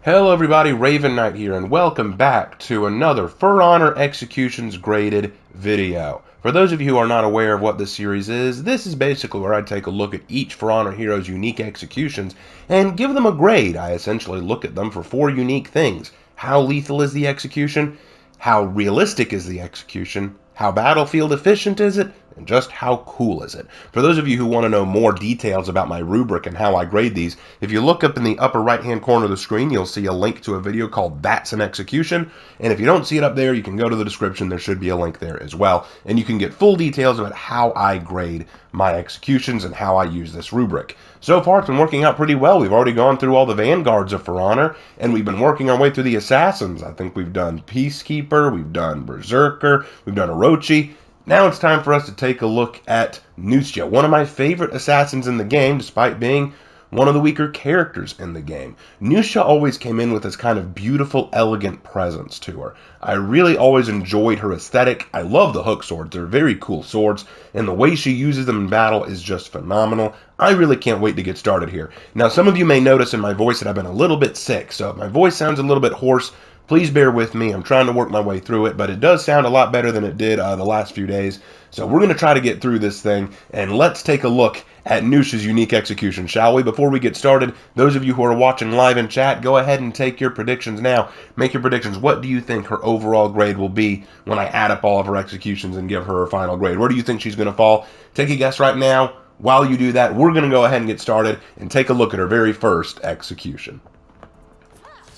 Hello everybody, Raven Knight here, and welcome back to another For Honor Executions graded video. For those of you who are not aware of what this series is, this is basically where I take a look at each For Honor hero's unique executions and give them a grade. I essentially look at them for four unique things. How lethal is the execution? How realistic is the execution? How battlefield efficient is it? And just how cool is it? For those of you who want to know more details about my rubric and how I grade these, if you look up in the upper right hand corner of the screen, you'll see a link to a video called That's an Execution. And if you don't see it up there, you can go to the description. There should be a link there as well. And you can get full details about how I grade my executions and how I use this rubric. So far, it's been working out pretty well. We've already gone through all the vanguards of For Honor, and we've been working our way through the assassins. I think we've done Peacekeeper, we've done Berserker, we've done Orochi. Now it's time for us to take a look at Nuxia, one of my favorite assassins in the game, despite being one of the weaker characters in the game. Nuxia always came in with this kind of beautiful, elegant presence to her. I really always enjoyed her aesthetic. I love the hook swords. They're very cool swords, and the way she uses them in battle is just phenomenal. I really can't wait to get started here. Now, some of you may notice in my voice that I've been a little bit sick, so if my voice sounds a little bit hoarse, please bear with me. I'm trying to work my way through it, but it does sound a lot better than it did the last few days. So we're going to try to get through this thing, and let's take a look at Nuxia's unique execution, shall we? Before we get started, those of you who are watching live in chat, go ahead and take your predictions now. Make your predictions. What do you think her overall grade will be when I add up all of her executions and give her her final grade? Where do you think she's going to fall? Take a guess right now. While you do that, we're going to go ahead and get started and take a look at her very first execution.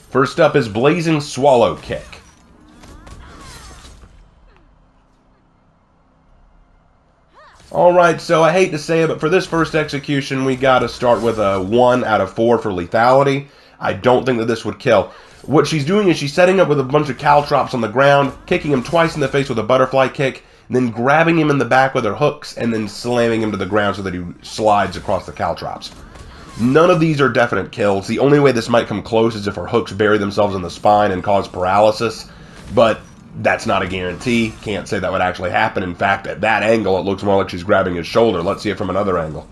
First up is Blazing Swallow Kick. Alright, so I hate to say it, but for this first execution, we gotta start with a 1 out of 4 for lethality. I don't think that this would kill. What she's doing is she's setting up with a bunch of caltrops on the ground, kicking him twice in the face with a butterfly kick, then grabbing him in the back with her hooks, and then slamming him to the ground so that he slides across the caltrops. None of these are definite kills. The only way this might come close is if her hooks bury themselves in the spine and cause paralysis, but that's not a guarantee. Can't say that would actually happen. In fact, at that angle, it looks more like she's grabbing his shoulder. Let's see it from another angle.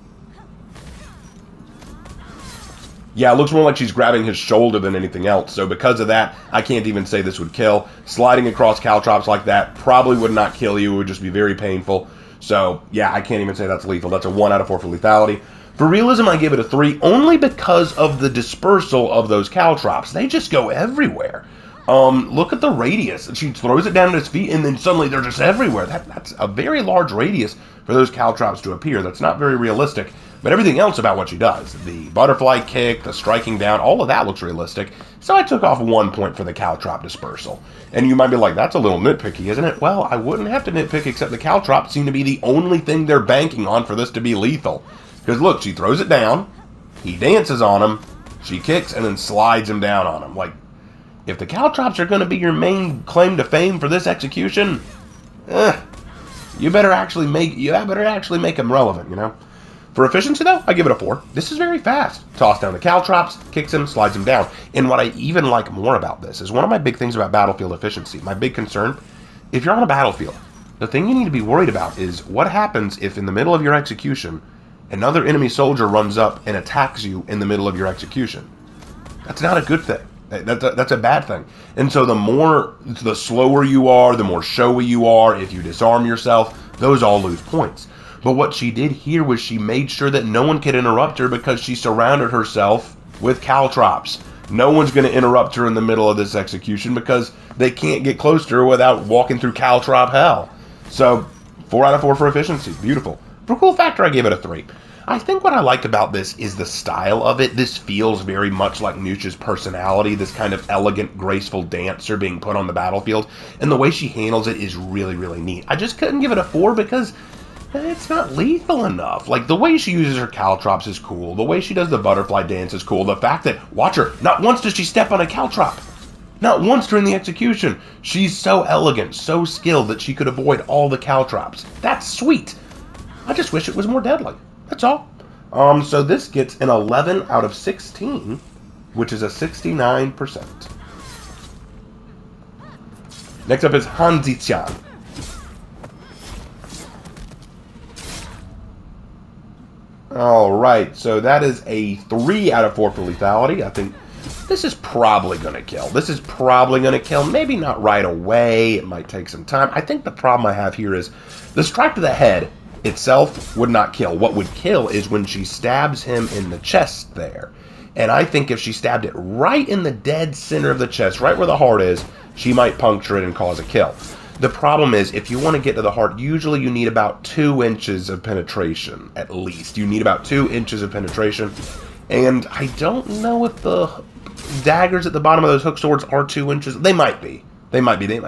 Yeah, it looks more like she's grabbing his shoulder than anything else, so because of that, I can't even say this would kill. Sliding across caltrops like that probably would not kill you. It would just be very painful. So, yeah, I can't even say that's lethal. That's a 1 out of 4 for lethality. For realism, I give it a 3, only because of the dispersal of those caltrops. They just go everywhere. Look at the radius. She throws it down at his feet, and then suddenly they're just everywhere. That's a very large radius for those caltrops to appear. That's not very realistic. But everything else about what she does, the butterfly kick, the striking down, all of that looks realistic. So I took off 1 point for the caltrop dispersal. And you might be like, that's a little nitpicky, isn't it? Well, I wouldn't have to nitpick, except the caltrops seem to be the only thing they're banking on for this to be lethal. Because look, she throws it down, he dances on him, she kicks, and then slides him down on him. Like, if the caltrops are going to be your main claim to fame for this execution, you better actually make them relevant, you know? For efficiency, though, I give it a 4. This is very fast. Toss down the caltrops, kicks him, slides him down. And what I even like more about this is one of my big things about battlefield efficiency. My big concern, if you're on a battlefield, the thing you need to be worried about is what happens if in the middle of your execution, another enemy soldier runs up and attacks you in the middle of your execution. That's not a good thing. That's a bad thing. And so the slower you are, the more showy you are, if you disarm yourself, those all lose points. But what she did here was she made sure that no one could interrupt her because she surrounded herself with caltrops. No one's going to interrupt her in the middle of this execution because they can't get close to her without walking through caltrop hell. So, 4 out of 4 for efficiency. Beautiful. For cool factor, I gave it a 3. I think what I liked about this is the style of it. This feels very much like Nuxia's personality, this kind of elegant, graceful dancer being put on the battlefield, and the way she handles it is really, really neat. I just couldn't give it a 4 because it's not lethal enough. Like, the way she uses her caltrops is cool. The way she does the butterfly dance is cool. The fact that, watch her, not once does she step on a caltrop. Not once during the execution. She's so elegant, so skilled that she could avoid all the caltrops. That's sweet. I just wish it was more deadly. That's all. So this gets an 11 out of 16, which is a 69%. Next up is Zixian. Alright, so that is a 3 out of 4 for lethality. I think this is probably going to kill. This is probably going to kill. Maybe not right away. It might take some time. I think the problem I have here is the strike to the head itself would not kill. What would kill is when she stabs him in the chest there. And I think if she stabbed it right in the dead center of the chest, right where the heart is, she might puncture it and cause a kill. The problem is, if you want to get to the heart, usually you need about 2 inches of penetration, at least. You need about 2 inches of penetration. And I don't know if the daggers at the bottom of those hook swords are 2 inches. They might be. They might be.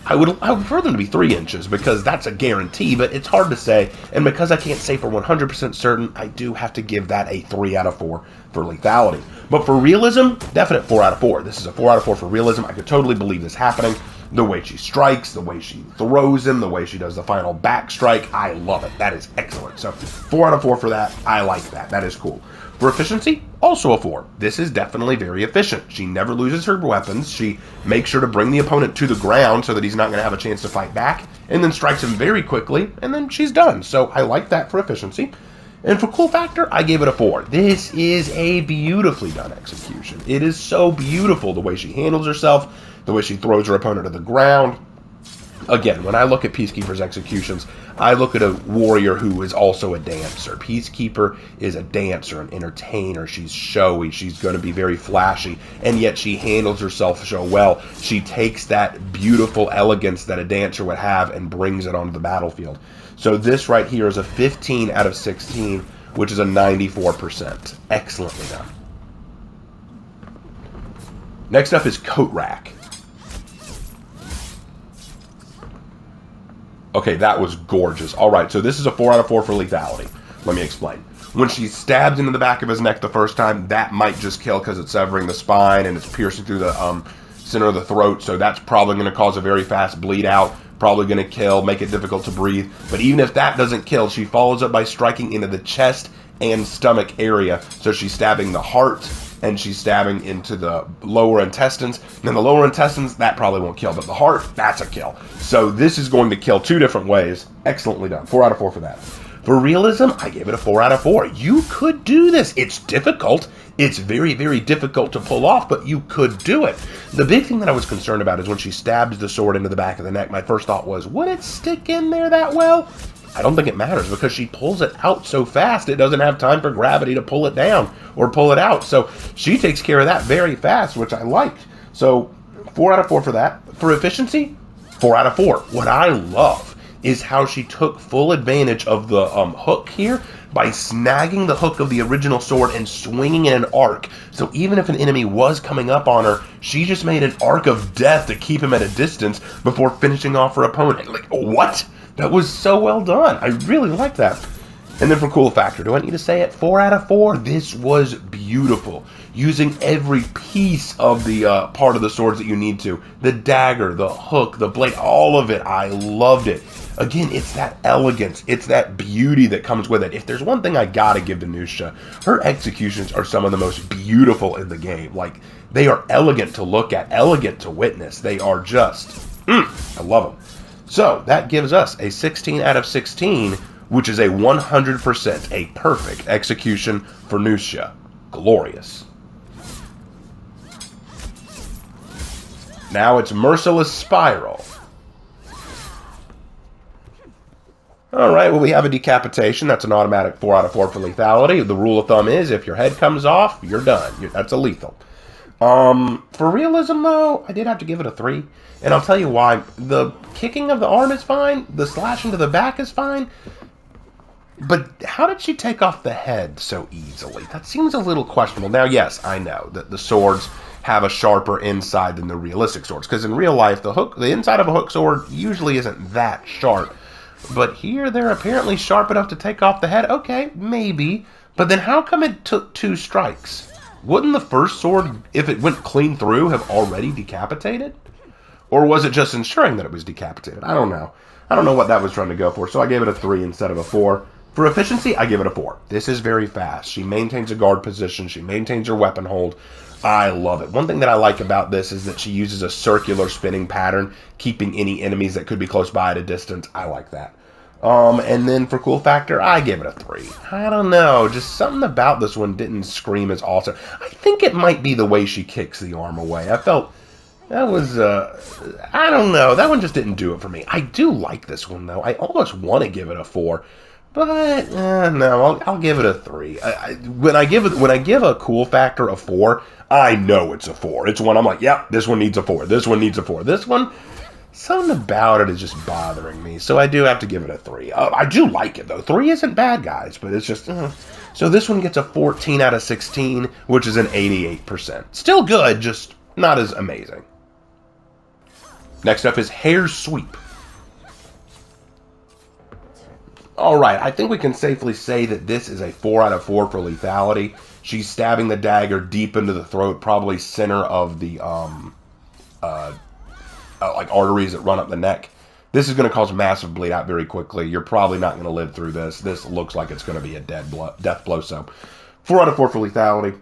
I would prefer them to be 3 inches because that's a guarantee, but it's hard to say. And because I can't say for 100% certain, I do have to give that a 3 out of 4 for lethality. But for realism, definite 4 out of 4. This is a 4 out of 4 for realism. I could totally believe this happening. The way she strikes, the way she throws him, the way she does the final back strike, I love it. That is excellent. So 4 out of 4 for that. I like that. That is cool. For efficiency, also a 4. This is definitely very efficient. She never loses her weapons. She makes sure to bring the opponent to the ground so that he's not going to have a chance to fight back, and then strikes him very quickly, and then she's done. So I like that for efficiency. And for cool factor, I gave it a 4. This is a beautifully done execution. It is so beautiful the way she handles herself, the way she throws her opponent to the ground. Again, when I look at Peacekeeper's executions, I look at a warrior who is also a dancer. Peacekeeper is a dancer, an entertainer. She's showy. She's going to be very flashy, and yet she handles herself so well. She takes that beautiful elegance that a dancer would have and brings it onto the battlefield. So this right here is a 15 out of 16, which is a 94%. Excellently done. Next up is Coat Rack. Okay, that was gorgeous. All right, so this is a 4 out of 4 for lethality. Let me explain. When she stabs into the back of his neck the first time, that might just kill because it's severing the spine and it's piercing through the center of the throat, so that's probably going to cause a very fast bleed out, probably going to kill, make it difficult to breathe. But even if that doesn't kill, she follows up by striking into the chest and stomach area, so she's stabbing the heart, and she's stabbing into the lower intestines. And then the lower intestines, that probably won't kill, but the heart, that's a kill. So this is going to kill 2 different ways. Excellently done. 4 out of 4 for that. For realism, I gave it a 4 out of 4. You could do this. It's difficult. It's very, very difficult to pull off, but you could do it. The big thing that I was concerned about is when she stabs the sword into the back of the neck, my first thought was, would it stick in there that well? I don't think it matters because she pulls it out so fast it doesn't have time for gravity to pull it down or pull it out. So she takes care of that very fast, which I liked. So 4 out of 4 for that. For efficiency, 4 out of 4. What I love is how she took full advantage of the hook here by snagging the hook of the original sword and swinging in an arc. So even if an enemy was coming up on her, she just made an arc of death to keep him at a distance before finishing off her opponent. Like, what? That was so well done. I really like that. And then for cool factor, do I need to say it? 4 out of 4. This was beautiful. Using every piece of the part of the swords that you need to. The dagger, the hook, the blade, all of it. I loved it. Again, it's that elegance. It's that beauty that comes with it. If there's one thing I gotta give to Nuxia, her executions are some of the most beautiful in the game. Like, they are elegant to look at, elegant to witness. They are just, I love them. So, that gives us a 16 out of 16, which is a 100%, a perfect execution for Nuxia. Glorious. Now it's Merciless Spiral. Alright, well we have a decapitation. That's an automatic 4 out of 4 for lethality. The rule of thumb is if your head comes off, you're done. That's a lethal. For realism though, I did have to give it a 3. And I'll tell you why. The kicking of the arm is fine. The slash into the back is fine. But how did she take off the head so easily? That seems a little questionable. Now, yes, I know that the swords have a sharper inside than the realistic swords. Because in real life, the inside of a hook sword usually isn't that sharp. But here, they're apparently sharp enough to take off the head. Okay, maybe. But then how come it took 2 strikes? Wouldn't the first sword, if it went clean through, have already decapitated? Or was it just ensuring that it was decapitated? I don't know. I don't know what that was trying to go for, so I gave it a 3 instead of a 4. For efficiency, I give it a 4. This is very fast. She maintains a guard position. She maintains her weapon hold. I love it. One thing that I like about this is that she uses a circular spinning pattern, keeping any enemies that could be close by at a distance. I like that. And then for cool factor, I give it a 3. I don't know, just something about this one didn't scream as awesome. I think it might be the way she kicks the arm away. I felt that was, I don't know, that one just didn't do it for me. I do like this one, though. I almost want to give it a 4. But, no, I'll give it a 3. When I give a cool factor a 4, I know it's a 4. It's one I'm like, yep, this one needs a 4. This one needs a 4. This one, something about it is just bothering me. So I do have to give it a 3. I do like it, though. 3 isn't bad, guys, but it's just, So this one gets a 14 out of 16, which is an 88%. Still good, just not as amazing. Next up is Hares Sweep. Alright, I think we can safely say that this is a 4 out of 4 for lethality. She's stabbing the dagger deep into the throat, probably center of the, like arteries that run up the neck. This is going to cause massive bleed out very quickly. You're probably not going to live through this. This looks like it's going to be a death blow, so 4 out of 4 for lethality.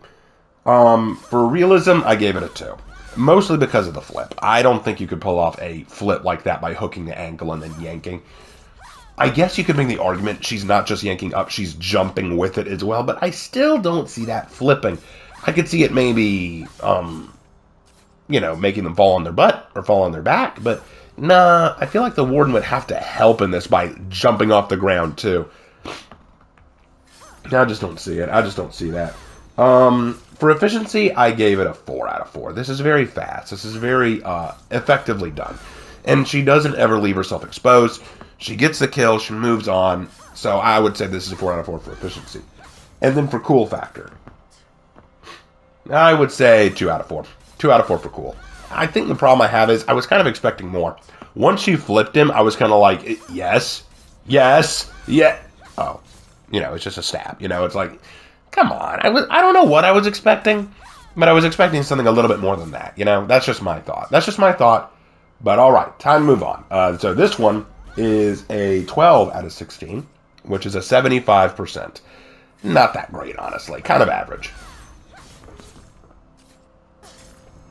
For realism, I gave it a 2. Mostly because of the flip. I don't think you could pull off a flip like that by hooking the ankle and then yanking. I guess you could make the argument she's not just yanking up, she's jumping with it as well, but I still don't see that flipping. I could see it maybe, making them fall on their butt or fall on their back, but nah, I feel like the warden would have to help in this by jumping off the ground too. I just don't see it. I just don't see that. For efficiency, I gave it a 4 out of 4. This is very fast. This is very effectively done. And she doesn't ever leave herself exposed. She gets the kill, she moves on, so I would say this is a 4 out of 4 for efficiency. And then for cool factor, I would say 2 out of 4. 2 out of 4 for cool. I think the problem I have is I was kind of expecting more. Once she flipped him, I was kind of like, yes, yeah. Oh, it's just a stab. It's like, come on. I don't know what I was expecting, but I was expecting something a little bit more than that. That's just my thought. But all right, time to move on. So this one is a 12 out of 16, which is a 75%. Not that great, honestly. Kind of average.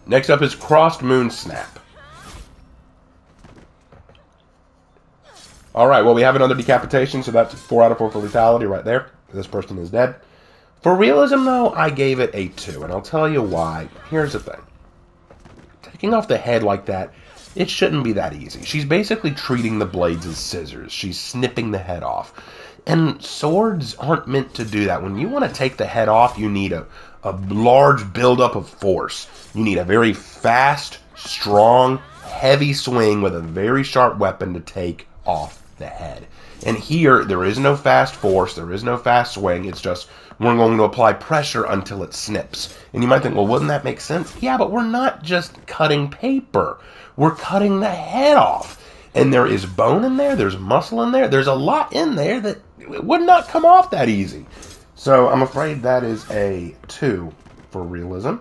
Next up is Crossed Moonsnap. Alright, well, we have another decapitation, so that's 4 out of 4 for lethality right there. This person is dead. For realism, though, I gave it a 2, and I'll tell you why. Here's the thing. Taking off the head like that, it shouldn't be that easy. She's basically treating the blades as scissors. She's snipping the head off. And swords aren't meant to do that. When you want to take the head off, you need a large buildup of force. You need a very fast, strong, heavy swing with a very sharp weapon to take off the head. And here, there is no fast force, there is no fast swing, it's just, we're going to apply pressure until it snips. And you might think, well, wouldn't that make sense? Yeah, but we're not just cutting paper. We're cutting the head off. And there is bone in there, there's muscle in there, there's a lot in there that would not come off that easy. So I'm afraid that is a 2 for realism.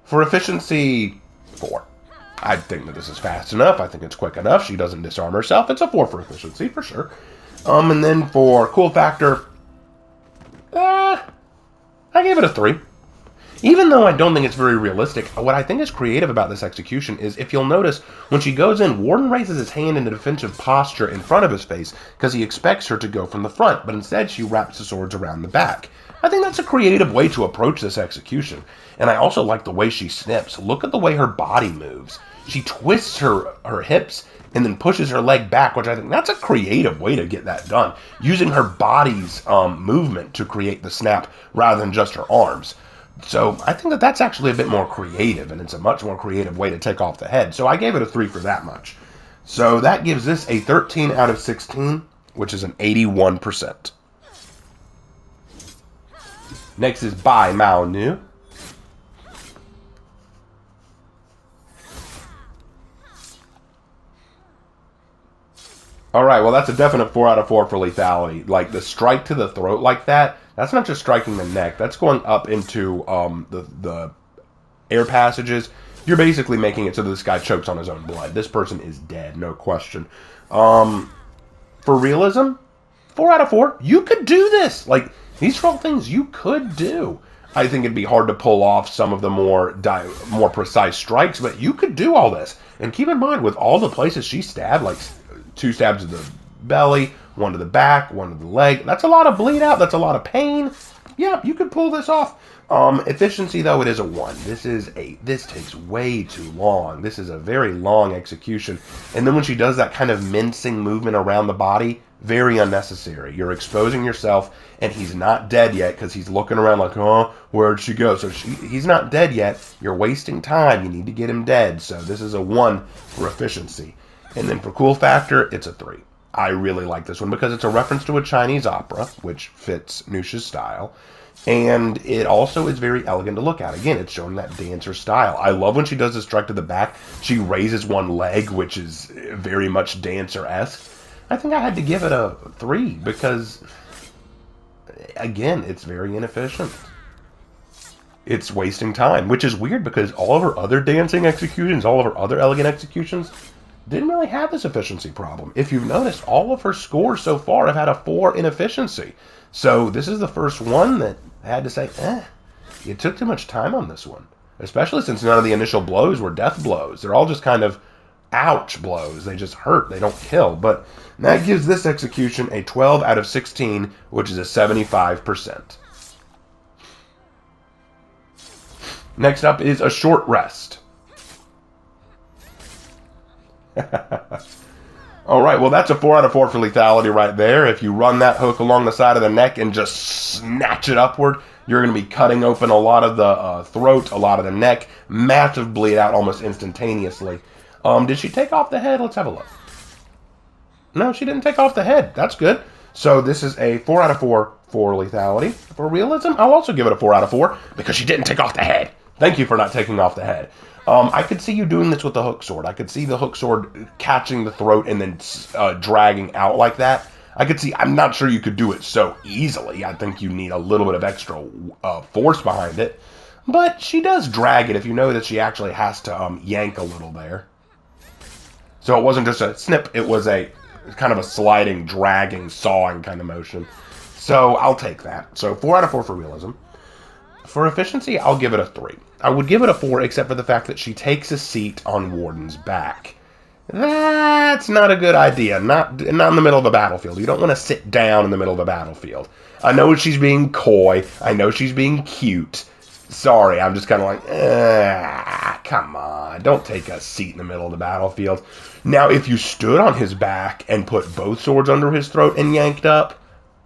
For efficiency, 4. I think that this is fast enough. I think it's quick enough. She doesn't disarm herself. It's a 4 for efficiency, for sure. And then for cool factor, I gave it a 3. Even though I don't think it's very realistic, what I think is creative about this execution is, if you'll notice, when she goes in, Warden raises his hand in a defensive posture in front of his face because he expects her to go from the front, but instead she wraps the swords around the back. I think that's a creative way to approach this execution. And I also like the way she snips. Look at the way her body moves. She twists her hips and then pushes her leg back, which I think that's a creative way to get that done. Using her body's movement to create the snap rather than just her arms. So I think that that's actually a bit more creative, and it's a much more creative way to take off the head. So I gave it a 3 for that much. So that gives this a 13 out of 16, which is an 81%. Next is Bai Mao Nu. Alright, well that's a definite 4 out of 4 for lethality. Like, the strike to the throat like that, that's not just striking the neck, that's going up into the air passages. You're basically making it so that this guy chokes on his own blood. This person is dead, no question. For realism, 4 out of 4. You could do this! Like, these are all things you could do. I think it'd be hard to pull off some of the more precise strikes, but you could do all this. And keep in mind, with all the places she stabbed, like 2 stabs to the belly, one to the back, one to the leg. That's a lot of bleed out. That's a lot of pain. Yeah, you could pull this off. Efficiency, though, it is a 1. This takes way too long. This is a very long execution. And then when she does that kind of mincing movement around the body, very unnecessary. You're exposing yourself, and he's not dead yet because he's looking around like, oh, where'd she go? So he's not dead yet. You're wasting time. You need to get him dead. So this is a 1 for efficiency. And then for cool factor, it's a 3. I really like this one because it's a reference to a Chinese opera, which fits Nuxia's style. And it also is very elegant to look at. Again, it's showing that dancer style. I love when she does the strike to the back. She raises one leg, which is very much dancer-esque. I think I had to give it a 3 because, again, it's very inefficient. It's wasting time, which is weird because all of her other dancing executions, all of her other elegant executions, didn't really have this efficiency problem. If you've noticed, all of her scores so far have had a 4 in efficiency. So this is the first one that I had to say, you took too much time on this one. Especially since none of the initial blows were death blows. They're all just kind of ouch blows. They just hurt. They don't kill. But that gives this execution a 12 out of 16, which is a 75%. Next up is a short rest. Alright, well that's a 4 out of 4 for lethality right there. If you run that hook along the side of the neck and just snatch it upward, you're going to be cutting open a lot of the throat, a lot of the neck, massive bleed out almost instantaneously. Did she take off the head? Let's have a look. No, she didn't take off the head. That's good. So this is a 4 out of 4 for lethality. For realism, I'll also give it a 4 out of 4 because she didn't take off the head. Thank you for not taking off the head. I could see you doing this with the hook sword. I could see the hook sword catching the throat and then dragging out like that. I could see, I'm not sure you could do it so easily. I think you need a little bit of extra force behind it. But she does drag it if you know that she actually has to yank a little there. So it wasn't just a snip, it was a kind of a sliding, dragging, sawing kind of motion. So I'll take that. So 4 out of 4 for realism. For efficiency, I'll give it a 3. I would give it a 4 except for the fact that she takes a seat on Warden's back. That's not a good idea. Not in the middle of a battlefield. You don't want to sit down in the middle of a battlefield. I know she's being coy. I know she's being cute. Sorry, I'm just kind of like, come on. Don't take a seat in the middle of the battlefield. Now, if you stood on his back and put both swords under his throat and yanked up,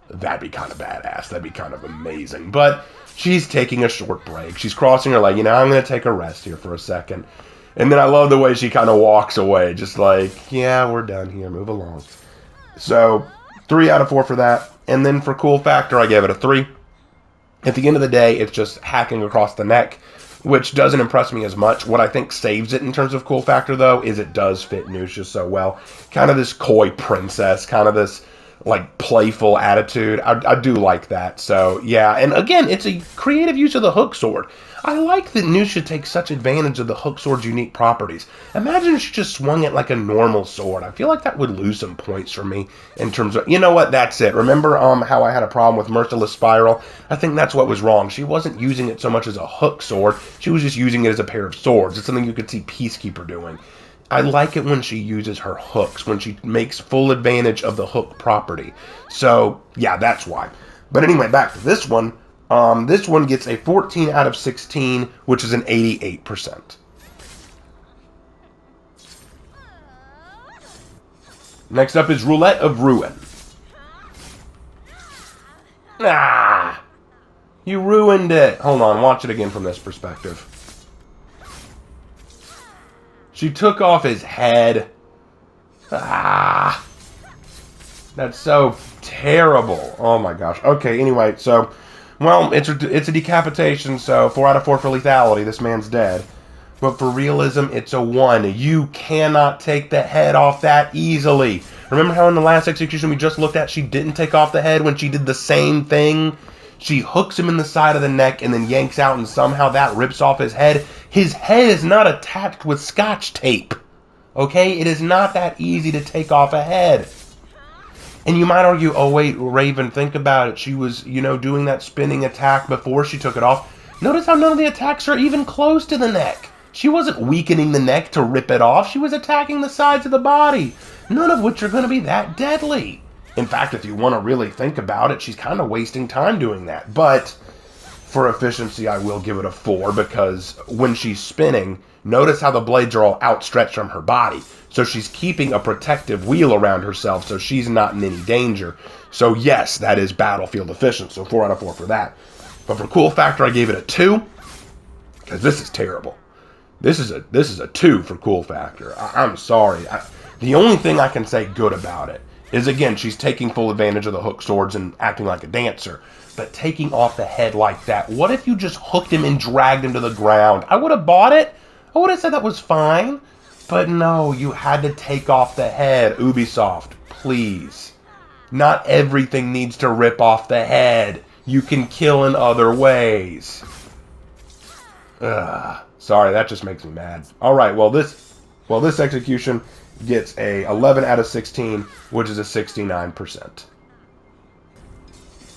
that'd be kind of badass. That'd be kind of amazing. But she's taking a short break. She's crossing her leg. I'm going to take a rest here for a second. And then I love the way she kind of walks away. Just like, yeah, we're done here. Move along. So, 3 out of 4 for that. And then for cool factor, I gave it a 3. At the end of the day, it's just hacking across the neck, which doesn't impress me as much. What I think saves it in terms of cool factor, though, is it does fit Nuxia so well. Kind of this coy princess, kind of this like playful attitude. I do like that. So yeah, and again, it's a creative use of the hook sword. I like that Nuxia takes such advantage of the hook sword's unique properties. Imagine if she just swung it like a normal sword. I feel like that would lose some points for me in terms of, you know what, that's it. Remember how I had a problem with Merciless Spiral? I think that's what was wrong. She wasn't using it so much as a hook sword. She was just using it as a pair of swords. It's something you could see Peacekeeper doing. I like it when she uses her hooks, when she makes full advantage of the hook property. So, yeah, that's why. But anyway, back to this one. This one gets a 14 out of 16, which is an 88%. Next up is Roulette of Ruin. Ah! You ruined it! Hold on, watch it again from this perspective. She took off his head. Ah! That's so terrible. Oh my gosh. Okay, anyway, so, well, it's a decapitation, so 4 out of 4 for lethality. This man's dead. But for realism, it's a 1. You cannot take the head off that easily. Remember how in the last execution we just looked at, she didn't take off the head when she did the same thing? She hooks him in the side of the neck and then yanks out, and somehow that rips off his head. His head is not attached with scotch tape. Okay? It is not that easy to take off a head. And you might argue, oh wait, Raven, think about it. She was, doing that spinning attack before she took it off. Notice how none of the attacks are even close to the neck. She wasn't weakening the neck to rip it off. She was attacking the sides of the body. None of which are going to be that deadly. In fact, if you want to really think about it, she's kind of wasting time doing that. But for efficiency, I will give it a 4 because when she's spinning, notice how the blades are all outstretched from her body. So she's keeping a protective wheel around herself so she's not in any danger. So yes, that is battlefield efficient. So 4 out of 4 for that. But for cool factor, I gave it a 2 because this is terrible. This is a 2 for cool factor. I'm sorry. The only thing I can say good about it is, again, she's taking full advantage of the hook swords and acting like a dancer. But taking off the head like that, what if you just hooked him and dragged him to the ground? I would have bought it. I would have said that was fine. But no, you had to take off the head. Ubisoft, please. Not everything needs to rip off the head. You can kill in other ways. Sorry, that just makes me mad. Alright, well this execution gets a 11 out of 16, which is a 69%.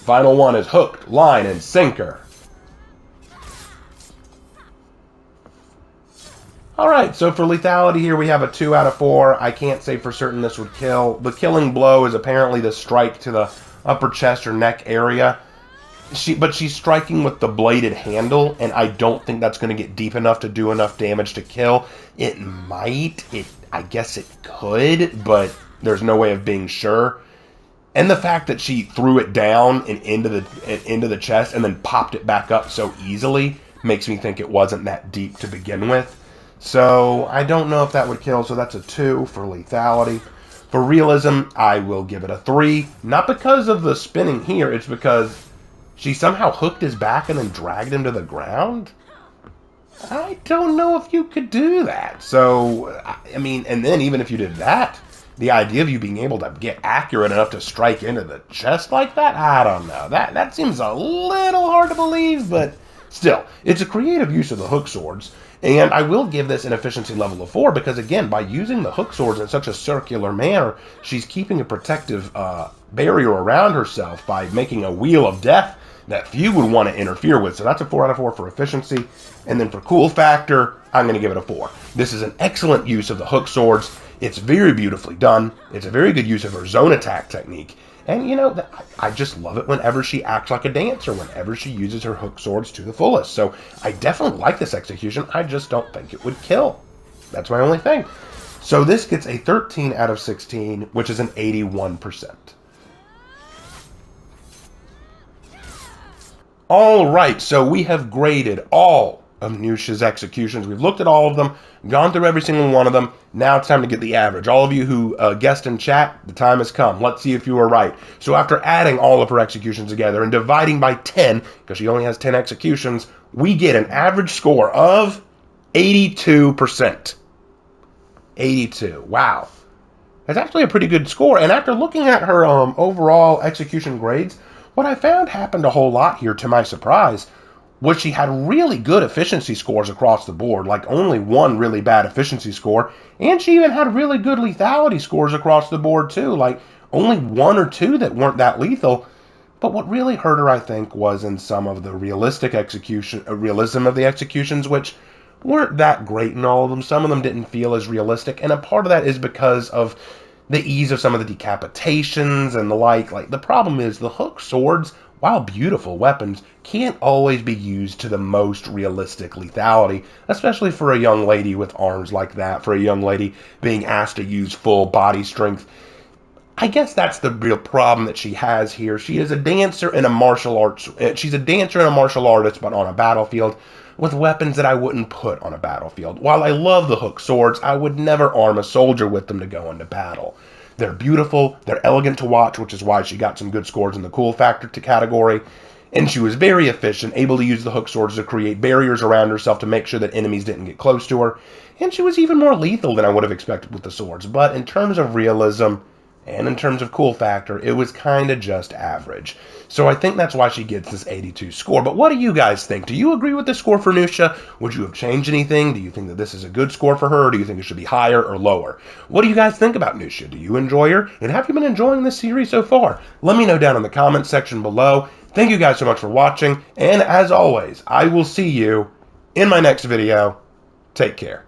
Final one is Hooked, Line, and Sinker. Alright, so for lethality here we have a 2 out of 4. I can't say for certain this would kill. The killing blow is apparently the strike to the upper chest or neck area. But she's striking with the bladed handle, and I don't think that's going to get deep enough to do enough damage to kill. It might. I guess it could, but there's no way of being sure. And the fact that she threw it down and into the chest and then popped it back up so easily makes me think it wasn't that deep to begin with. So I don't know if that would kill, so that's a 2 for lethality. For realism, I will give it a 3. Not because of the spinning here, it's because she somehow hooked his back and then dragged him to the ground? I don't know if you could do that. So, I mean, and then even if you did that, the idea of you being able to get accurate enough to strike into the chest like that, I don't know. That seems a little hard to believe, but still, it's a creative use of the hook swords. And I will give this an efficiency level of 4 because, again, by using the hook swords in such a circular manner, she's keeping a protective barrier around herself by making a wheel of death that few would want to interfere with. So that's a 4 out of 4 for efficiency. And then for cool factor, I'm going to give it a 4. This is an excellent use of the hook swords. It's very beautifully done. It's a very good use of her zone attack technique. And, you know, I just love it whenever she acts like a dancer, whenever she uses her hook swords to the fullest. So I definitely like this execution. I just don't think it would kill. That's my only thing. So this gets a 13 out of 16, which is an 81%. Alright, so we have graded all of Nuxia's executions. We've looked at all of them, gone through every single one of them. Now it's time to get the average. All of you who guessed in chat, the time has come. Let's see if you were right. So after adding all of her executions together and dividing by 10, because she only has 10 executions, we get an average score of 82%. 82. Wow. That's actually a pretty good score. And after looking at her overall execution grades, what I found happened a whole lot here, to my surprise, was she had really good efficiency scores across the board, like only one really bad efficiency score, and she even had really good lethality scores across the board too, like only 1 or 2 that weren't that lethal. But what really hurt her, I think, was in some of the realism of the executions, which weren't that great in all of them. Some of them didn't feel as realistic, and a part of that is because of the ease of some of the decapitations and the like. Like, the problem is the hook swords, while beautiful weapons, can't always be used to the most realistic lethality, especially for a young lady with arms like that, for a young lady being asked to use full body strength. I guess that's the real problem that she has here. She is a dancer and a martial arts. She's a dancer and a martial artist, but on a battlefield with weapons that I wouldn't put on a battlefield. While I love the hook swords, I would never arm a soldier with them to go into battle. They're beautiful, they're elegant to watch, which is why she got some good scores in the cool factor category. And she was very efficient, able to use the hook swords to create barriers around herself to make sure that enemies didn't get close to her. And she was even more lethal than I would have expected with the swords. But in terms of realism, and in terms of cool factor, it was kind of just average. So I think that's why she gets this 82 score. But what do you guys think? Do you agree with the score for Nuxia? Would you have changed anything? Do you think that this is a good score for her? Or do you think it should be higher or lower? What do you guys think about Nuxia? Do you enjoy her? And have you been enjoying this series so far? Let me know down in the comments section below. Thank you guys so much for watching. And as always, I will see you in my next video. Take care.